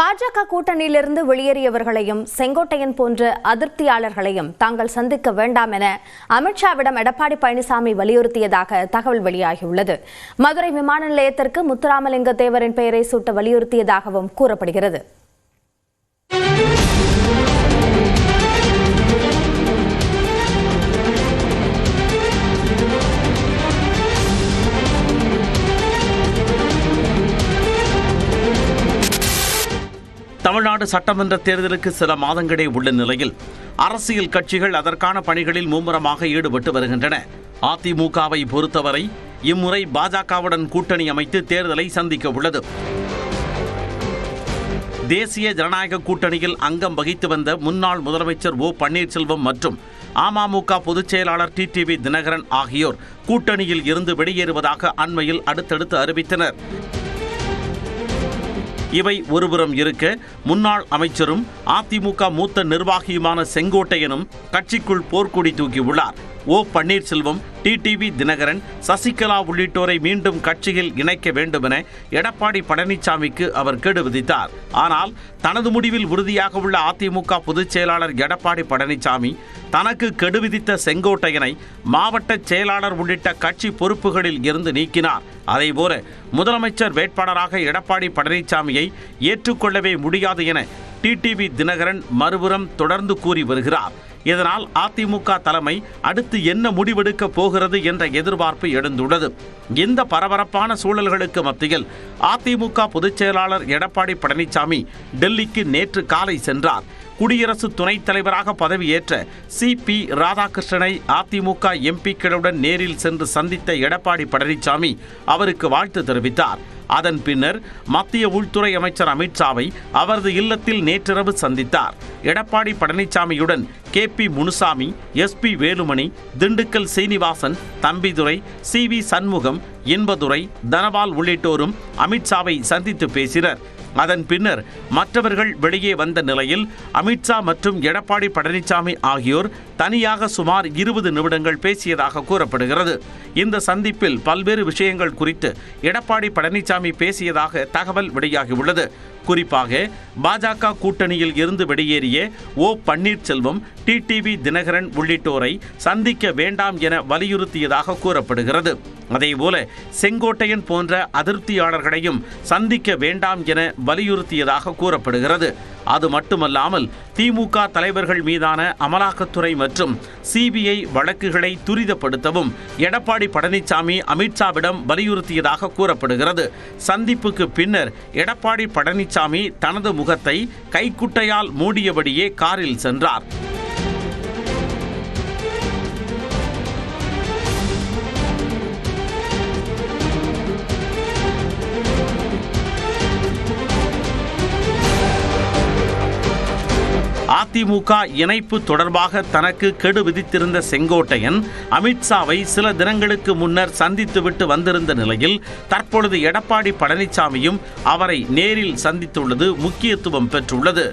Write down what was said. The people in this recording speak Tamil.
பாஜக கூட்டணியிலிருந்து வெளியேறியவர்களையும் செங்கோட்டையன் போன்ற அதிருப்தியாளர்களையும் தாங்கள் சந்திக்க வேண்டாம் என அமித்ஷாவிடம் எடப்பாடி பழனிசாமி வலியுறுத்தியதாக தகவல் வெளியாகியுள்ளது. மதுரை விமான நிலையத்திற்கு முத்துராமலிங்க தேவரின் பெயரை சூட்ட வலியுறுத்தியதாகவும் கூறப்படுகிறது. தமிழ்நாடு சட்டமன்ற தேர்தலுக்கு சில மாதங்களே உள்ள நிலையில் அரசியல் கட்சிகள் அதற்கான பணிகளில் மும்முரமாக ஈடுபட்டு வருகின்றன. அதிமுகவை பொறுத்தவரை இம்முறை பாஜகவுடன் கூட்டணி அமைத்து தேர்தலை சந்திக்க உள்ளது. தேசிய ஜனநாயக கூட்டணியில் அங்கம் வகித்து வந்த முன்னாள் முதலமைச்சர் ஓ பன்னீர்செல்வம் மற்றும் அமமுக பொதுச் செயலாளர் டிடிவி தினகரன் ஆகியோர் கூட்டணியில் இருந்து வெளியேறுவதாக அண்மையில் அடுத்தடுத்து அறிவித்தனர். இவை ஒருபுறம் இருக்க, முன்னாள் அமைச்சரும் அதிமுக மூத்த நிர்வாகியுமான செங்கோட்டையனும் கட்சிக்குள் போர்க்கொடி தூக்கியுள்ளார். ஓ பன்னீர்செல்வம், டிடிவி தினகரன், சசிகலா உள்ளிட்டோரை மீண்டும் கட்சியில் இணைக்க வேண்டும் என எடப்பாடி பழனிசாமிக்கு அவர் கெடு விதித்தார். ஆனால் தனது முடிவில் உறுதியாக உள்ள அதிமுக பொதுச் செயலாளர் எடப்பாடி பழனிசாமி தனக்கு கெடு விதித்த செங்கோட்டையனை மாவட்ட செயலாளர் உள்ளிட்ட கட்சி பொறுப்புகளில் இருந்து நீக்கினார். அதேபோல முதலமைச்சர் வேட்பாளராக எடப்பாடி பழனிசாமியை ஏற்றுக்கொள்ளவே முடியாது என டிடிவி தினகரன் மறுபுறம் தொடர்ந்து கூறி வருகிறார். இதனால் அதிமுக தலைமை அடுத்து என்ன முடிவெடுக்க போகிறது என்ற எதிர்பார்ப்பு எழுந்துள்ளது. இந்த பரபரப்பான சூழல்களுக்கு மத்தியில் அதிமுக பொதுச் செயலாளர் எடப்பாடி பழனிசாமி டெல்லிக்கு நேற்று காலை சென்றார். குடியரசு துணைத் தலைவராக பதவியேற்ற சி.பி. ராதாகிருஷ்ணனை அதிமுக எம்பிக்களுடன் நேரில் சென்று சந்தித்த எடப்பாடி பழனிசாமி அவருக்கு வாழ்த்து தெரிவித்தார். அதன் பின்னர் மத்திய உள்துறை அமைச்சர் அமித்ஷாவை அவரது இல்லத்தில் நேற்றிரவு சந்தித்தார். எடப்பாடி பழனிசாமியுடன் K P. Munusamy, S P. Velumani, Dindigul Srinivasan, Thambidurai, C V. Shanmugam, Inbadurai, Dhanapal உள்ளிட்டோரும் அமித்ஷாவை சந்தித்து பேசினர். அதன் பின்னர் மற்றவர்கள் வெளியே வந்த நிலையில் அமித்ஷா மற்றும் எடப்பாடி பழனிசாமி ஆகியோர் தனியாக சுமார் 20 நிமிடங்கள் பேசியதாக கூறப்படுகிறது. இந்த சந்திப்பில் பல்வேறு விஷயங்கள் குறித்து எடப்பாடி பழனிசாமி பேசியதாக தகவல் வெளியாகியுள்ளது. குறிப்பாக பாஜக கூட்டணியில் இருந்து வெளியேறிய ஓ பன்னீர்செல்வம், டிடிவி தினகரன் உள்ளிட்டோரை சந்திக்க வேண்டாம் என வலியுறுத்தியதாக கூறப்படுகிறது. அதேபோல செங்கோட்டையன் போன்ற அதிருப்தியாளர்களையும் சந்திக்க வேண்டாம் என வலியுறுத்தியதாக கூறப்படுகிறது. அது மட்டுமல்லாமல் திமுக தலைவர்கள் மீதான அமலாக்கத்துறை மற்றும் சிபிஐ வழக்குகளை துரிதப்படுத்தவும் எடப்பாடி பழனிசாமி அமித்ஷாவிடம் வலியுறுத்தியதாக கூறப்படுகிறது. சந்திப்புக்கு பின்னர் எடப்பாடி பழனிசாமி தனது முகத்தை கைக்குட்டையால் மூடியபடியே காரில் சென்றார். அதிமுக இணைப்பு தொடர்பாக தனக்கு கெடு விதித்திருந்த செங்கோட்டையன் அமித்ஷாவை சில தினங்களுக்கு முன்னர் சந்தித்துவிட்டு வந்திருந்த நிலையில் தற்பொழுது எடப்பாடி பழனிசாமியும் அவரை நேரில் சந்தித்துள்ளது முக்கியத்துவம் பெற்றுள்ளது.